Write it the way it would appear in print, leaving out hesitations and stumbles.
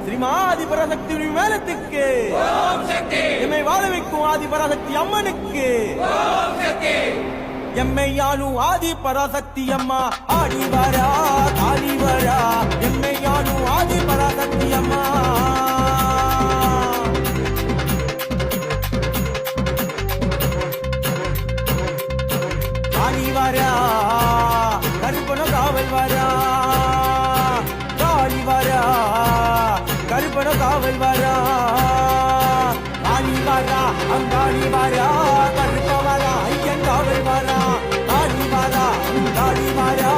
ஆதிபராசக்தி மேலத்துக்கு எம்மை வாழ வைக்கும் ஆதிபராசக்தி அம்மனுக்கு எம்மை ஆளும் ஆதிபராசக்தி அம்மா ஆடி வரா தாடி வரா எம்மை ஆளும் ஆதிபராசக்தி அம்மா ஆடி வரா கருப்பன காவல் வரா காளி வரா கருப்பன காவல் வரா காளி வரா அங்காளி வரா கருப்ப வரா ஐயன் காவல் வரா காளி வரா அங்காளி வரா